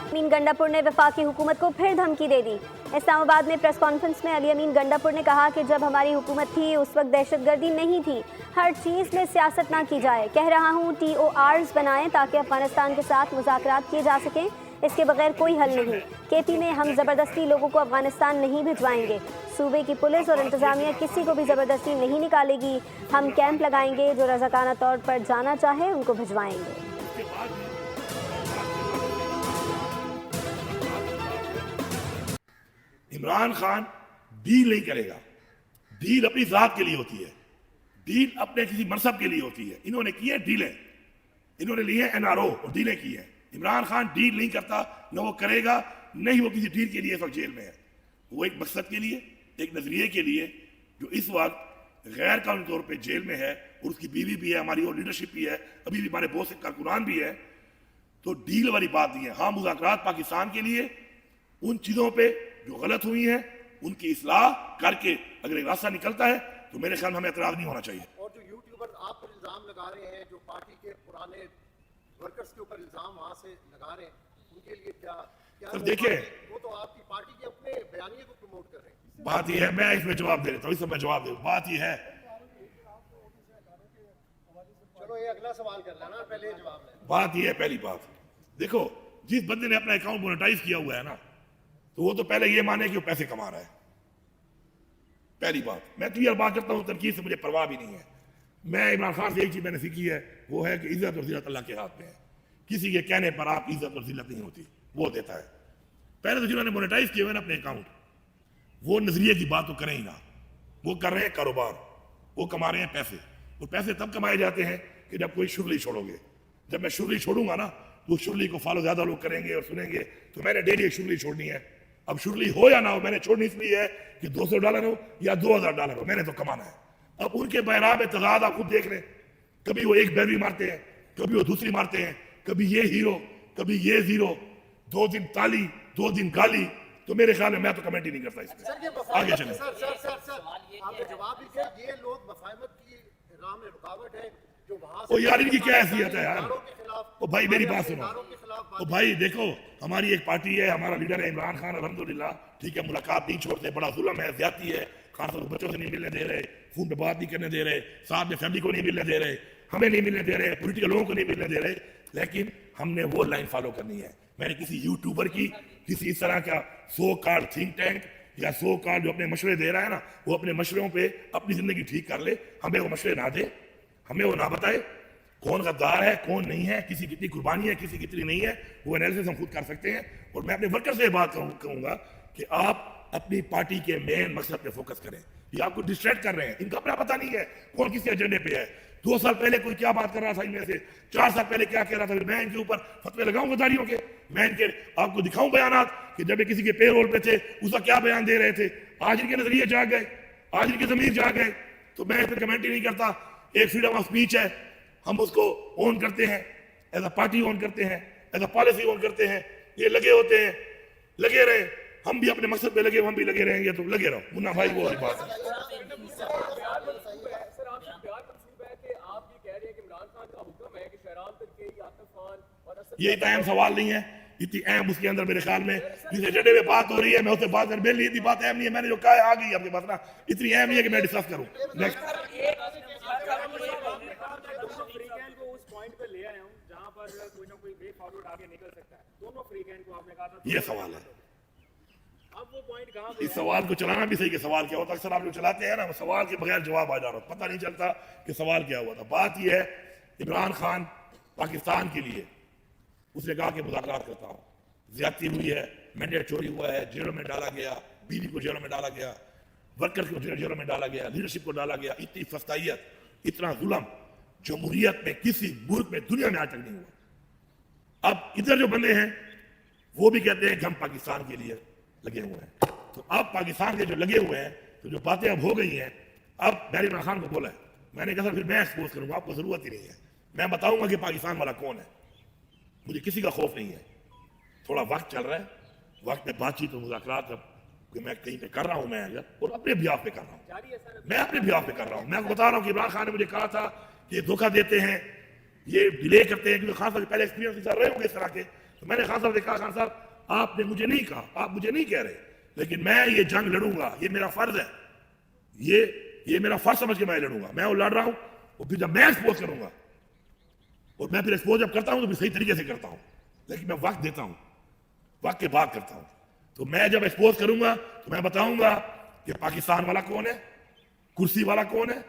अमीन गंडापुर ने वफाकी हुकूमत को फिर धमकी दे दी। इस्लामाबाद में प्रेस कॉन्फ्रेंस में अली अमीन गंडापुर ने कहा कि जब हमारी हुकूमत थी उस वक्त दहशतगर्दी नहीं थी, हर चीज़ में सियासत ना की जाए। कह रहा हूँ TORs बनाएं ताकि अफगानिस्तान के साथ मुज़ाकरात किए जा सकें, इसके बगैर कोई हल नहीं। KP में हम ज़बरदस्ती लोगों को अफगानिस्तान नहीं भिजवाएंगे। सूबे की पुलिस और इंतज़ामिया किसी को भी ज़बरदस्ती नहीं निकालेगी। हम कैंप लगाएंगे, जो रज़ाकाना तौर पर जाना चाहे उनको भिजवाएंगे। इमरान खान डील नहीं करेगा। डील अपनी जात के लिए होती है, डील अपने किसी मनसब के लिए होती है। इन्होंने की है डीलें, इन्होंने लिए NRO और डीलें की है। इमरान खान डील नहीं करता, न वो करेगा, नहीं वो किसी डील के लिए इस वक्त जेल में है। वो एक मकसद के लिए, एक नजरिए के लिए, जो इस वक्त गैर कानूनी तौर पर जेल में है, और उसकी बीवी भी है, हमारी और लीडरशिप भी है, अभी भी हमारे बहुत से कारकुनान भी है। तो डील वाली बात नहीं है। हाँ, मुज़ाकरात पाकिस्तान के लिए उन चीज़ों पे जो गलत हुई हैं उनकी इस्लाह करके अगर एक रास्ता निकलता है तो मेरे ख्याल में हमें एतराज नहीं होना चाहिए। और जो यूट्यूबर आप पर इल्जाम लगा रहे हैं, जो पार्टी के पुराने वर्कर्स के ऊपर इल्जाम वहां से लगा रहे हैं, उनके लिए क्या तो देखिए, वो तो आपकी पार्टी के अपने बयानिए को प्रमोट कर रहे हैं। बात यह है, मैं इसमें जवाब दे देता हूँ, इसमें जवाब दे। बात यह है, चलो ये अगला सवाल कर लेना, पहले जवाब लेना। बात यह है, पहली बात देखो, जिस बंदे ने अपना अकाउंट मोनेटाइज किया हुआ है ना, तो वो तो पहले ये माने कि वो पैसे कमा रहा है। पहली बात, मैं क्लियर बात करता हूँ, तनकीद से मुझे परवाह भी नहीं है। मैं इमरान खान से एक चीज मैंने सीखी है, वो है कि इज्जत और जिल्लत अल्लाह के हाथ में है। किसी के कहने पर आप इज्जत और जिल्लत नहीं होती, वो देता है। पहले तो जिन्होंने मोनेटाइज किए हुए ना अपने अकाउंट, वो नजरिए की बात तो करें ही ना। वो कर रहे हैं कारोबार, वो कमा रहे हैं पैसे। और पैसे तब कमाए जाते हैं कि जब कोई शुगली छोड़ोगे। जब मैं शुगली छोड़ूंगा ना, तो शुगली को फॉलो ज्यादा लोग करेंगे और सुनेंगे। तो मैंने डेली एक शुगली छोड़नी है। अब शुगली हो या ना हो, मैंने छोड़नी इसलिए है कि $200 हो या $2000 हो, मैंने तो कमाना है। अब उनके बहराब तजाद आप खुद देख लें, कभी वो एक बैरवी मारते हैं, कभी वो दूसरी मारते हैं, कभी ये हीरो, कभी ये जीरो, 2 दिन ताली 2 दिन गाली। तो मेरे ख्याल में मैं तो कमेंट ही नहीं करता इसमें। आगे चलें। आपने जवाब भी दिया, ये लोग मफाहमत की राह में रुकावट है जो वहां ओ यार, इनकी क्या हैसियत है यार। खिलाफ। ओ भाई मेरी बात सुनो। ओ भाई देखो, हमारी एक पार्टी है, हमारा लीडर है इमरान खान, अल्हम्दुलिल्लाह, ठीक है, मुलाकात नहीं छोड़ते, बड़ा जुल्म है, ज्यादती है। खान साहब बच्चों से नहीं मिलने दे रहे, फोन पे बात नहीं करने दे रहे, साथ में फैमिली को नहीं मिलने दे रहे, हमें नहीं मिलने दे रहे, पॉलिटिकल लोगों को नहीं मिलने दे रहे। लेकिन हमने वो लाइन फॉलो करनी है। मैंने किसी यूट्यूबर की, किसी इस तरह का सो कॉल्ड थिंक टैंक या सो कॉल्ड जो अपने मशवरे दे रहा है ना, वो अपने मशवरों पे अपनी जिंदगी ठीक कर ले, हमें वो मशवरे ना दे, हमें वो ना बताए कौन गद्दार है कौन नहीं है, किसी कितनी कुर्बानी है किसी कितनी नहीं है। वो एनालिसिस हम खुद कर सकते हैं। और मैं अपने वर्कर से बात कहूंगा कि आप अपनी पार्टी के मेन मकसद पे फोकस करें। ये आपको डिस्ट्रैक्ट कर रहे हैं, इनका अपना पता नहीं है कौन किसी एजेंडे पे है। 2 साल पहले कोई क्या बात कर रहा था इनमें से, 4 साल पहले क्या कह रहा था, मैं इनके ऊपर फतवे लगाऊं गद्दारियों के, मैं इनके आपको दिखाऊं बयानात कि जब ये किसी के पेरोल पे थे उसका क्या बयान दे रहे थे। आज इनके नजरिए जाग गए, आज इनके जमीर जाग गए। तो मैं इस पर कमेंट ही नहीं करता। एक फ्रीडम ऑफ स्पीच है, हम उसको ऑन करते हैं, एज अ पार्टी ऑन करते हैं, एज अ पॉलिसी ऑन करते हैं। ये लगे होते हैं, लगे रहे, हम भी अपने मकसद पे लगे, हम भी लगे रहेंगे, तो लगे रहो। मुन्ना भाई वो वाली बात है। ये इतना अहम सवाल नहीं है, इतनी अहम उसके अंदर मेरे ख्याल में जिस एजेंडे में बात हो रही है, मैं उससे बात कर, मेरे लिए इतनी बात अहम नहीं है। मैंने जो कहा है आ गई आपके पास ना, इतनी अहम नहीं है कि मैं डिस्कस करूं। नेक्स्ट ये सवाल है। इस सवाल को चलाना भी सही कि सवाल क्या होता है। अक्सर आप जो चलाते हैं ना, वो सवाल के बगैर जवाब आ जा रहा, पता नहीं चलता कि सवाल क्या हुआ था। बात यह है, इमरान खान पाकिस्तान के लिए उसने कहा कि मुज़ाकरात करता हूं, ज्यादती हुई है, मैंडेट चोरी हुआ है, जेलों में डाला गया, बीवी को जेलों में डाला गया, वर्कर्स को जेलों में डाला गया, लीडरशिप को डाला गया। इतनी फस्तायत, इतना जुल्म जमहूरियत में किसी मुल्क में दुनिया में आज तक नहीं हुआ। अब इधर जो बंदे हैं वो भी कहते हैं कि हम पाकिस्तान के लिए लगे हुए हैं। तो अब पाकिस्तान के जो लगे हुए हैं, तो जो बातें अब हो गई हैं, अब मैंने इमरान खान को बोला है, मैंने कहा सर फिर मैं एक्सपोज करूंगा, आपको जरूरत ही नहीं है, मैं बताऊंगा कि पाकिस्तान वाला कौन है। मुझे किसी का खौफ नहीं है। थोड़ा वक्त चल रहा है, वक्त में बातचीत और मुज़ाकरात कि मैं कहीं पे कर रहा हूं, मैं अगर और अपने बिहाफ पे कर रहा हूं, मैं अपने बिहाफ पे कर रहा हूं। मैं आपको बता रहा हूं कि इमरान खान ने मुझे कहा था कि धोखा देते हैं, ये डिले करते हैं, क्योंकि खास तौर पर पहले एक्सपीरियंस रहे होंगे इस तरह के, تو میں نے خان صاحب سے کہا خان صاحب آپ نے مجھے نہیں کہا, آپ مجھے نہیں کہہ رہے, لیکن میں یہ جنگ لڑوں گا, یہ میرا فرض ہے, یہ میرا فرض سمجھ کے میں لڑوں گا, میں وہ لڑ رہا ہوں. اور پھر جب میں ایکسپوز کروں گا, اور میں پھر ایکسپوز جب کرتا ہوں تو پھر صحیح طریقے سے کرتا ہوں, لیکن میں وقت دیتا ہوں, وقت کے بعد کرتا ہوں. تو میں جب ایکسپوز کروں گا تو میں بتاؤں گا کہ پاکستان والا کون ہے, کرسی والا کون ہے,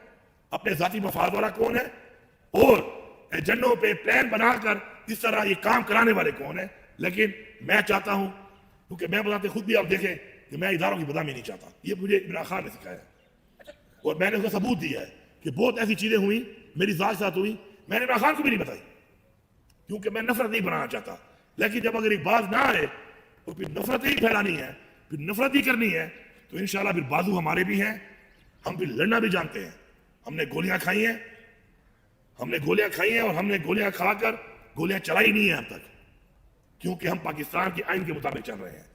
اپنے ذاتی مفاد والا کون ہے, اور ایجنڈوں پہ پلان بنا کر اس طرح یہ کام کرانے والے کون ہیں. لیکن میں چاہتا ہوں, کیونکہ میں بتاتے خود بھی آپ دیکھیں کہ میں اداروں کی بدنامی نہیں چاہتا, یہ مجھے عمران خان نے سکھایا ہے, اور میں نے اس کا ثبوت دیا ہے کہ بہت ایسی چیزیں ہوئی میری ذات کے ساتھ ہوئی, میں نے عمران خان کو بھی نہیں بتائی کیونکہ میں نفرت نہیں بنانا چاہتا. لیکن جب اگر ایک بات نہ آئے اور پھر نفرت ہی پھیلانی ہے, پھر نفرت ہی کرنی ہے, تو انشاءاللہ پھر بازو ہمارے بھی ہیں, ہم پھر لڑنا بھی جانتے ہیں. ہم نے گولیاں کھائی ہیں, اور ہم نے گولیاں کھا کر گولیاں چلائی نہیں ہیں اب تک, کیونکہ ہم پاکستان کے آئین کے مطابق چل رہے ہیں.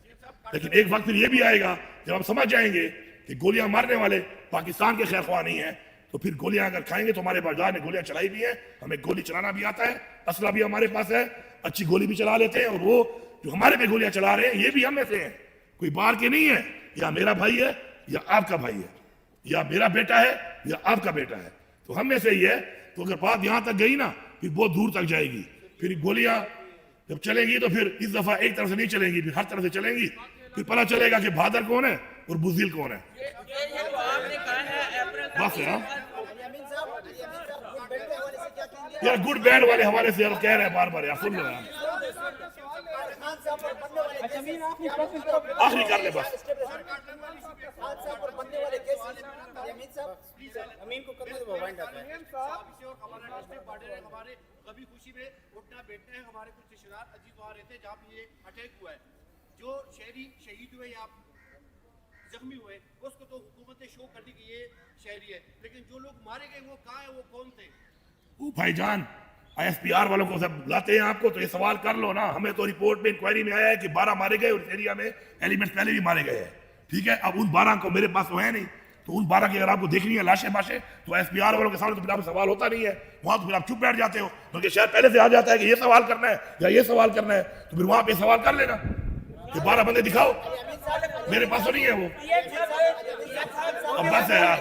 لیکن ایک وقت پھر یہ بھی آئے گا جب ہم سمجھ جائیں گے کہ گولیاں مارنے والے پاکستان کے خیر خواہ نہیں ہیں, تو پھر گولیاں اگر کھائیں گے تو ہمارے بازار نے گولیاں چلائی بھی ہیں, ہمیں گولی چلانا بھی آتا ہے, اسلحہ بھی ہمارے پاس ہے, اچھی گولی بھی چلا لیتے ہیں, اور وہ جو ہمارے پہ گولیاں چلا رہے ہیں یہ بھی ہم میں سے ہیں, کوئی باہر کے نہیں ہے, یا میرا بھائی ہے یا آپ کا بھائی ہے, یا میرا بیٹا ہے یا آپ کا بیٹا ہے, تو ہم میں سے ہی ہے. تو اگر بات یہاں تک گئی نا پھر بہت دور تک جائے گی. پھر گولیاں جب چلیں گی تو پھر اس دفعہ ایک طرف سے نہیں چلیں گی, پھر ہر طرف سے چلیں گی, پھر پتہ چلے گا کہ بہادر کون ہے اور بزدل کون ہے. بس ہے یار, گڈ بیڈ والے حوالے سے کہہ رہے ہیں بار بار, یار سن لو یار, آخری کر لے بس. کبھی خوشی میں اٹھنا بیٹھنا ہے, ہمارے کچھ رشتے دار عزیز وہاں رہتے ہیں جہاں پہ یہ اٹیک ہوا ہے, جو شہری شہید ہوئے یا زخمی ہوئے اس کو تو حکومت نے شو کر دی کہ یہ شہری ہے, لیکن جو لوگ مارے گئے وہ کہاں ہیں, وہ کون تھے؟ بھائی جان آئی ایس پی آر والوں کو سب لاتے ہیں آپ کو, تو یہ سوال کر لو نا. ہمیں تو رپورٹ میں انکوائری میں آیا ہے کہ 12 مارے گئے, اور اس ایریا میں ایلیمنٹ پہلے بھی مارے گئے ہیں. ٹھیک ہے, اب ان 12 کو میرے پاس تو ہے نہیں, تو ان 12 کی اگر آپ کو دیکھنی ہے لاشیں ماشیں, تو ایس پی آر والوں کے سامنے تو پھر آپ سوال ہوتا نہیں ہے, وہاں تو پھر آپ چپ بیٹھ جاتے ہو, کیونکہ شاید پہلے سے آ جاتا ہے کہ یہ سوال کرنا ہے یا یہ سوال کرنا ہے, تو پھر وہاں پہ سوال کر لینا کہ 12 بندے دکھاؤ, میرے پاس تو نہیں ہے وہ. اب بس ہے یار.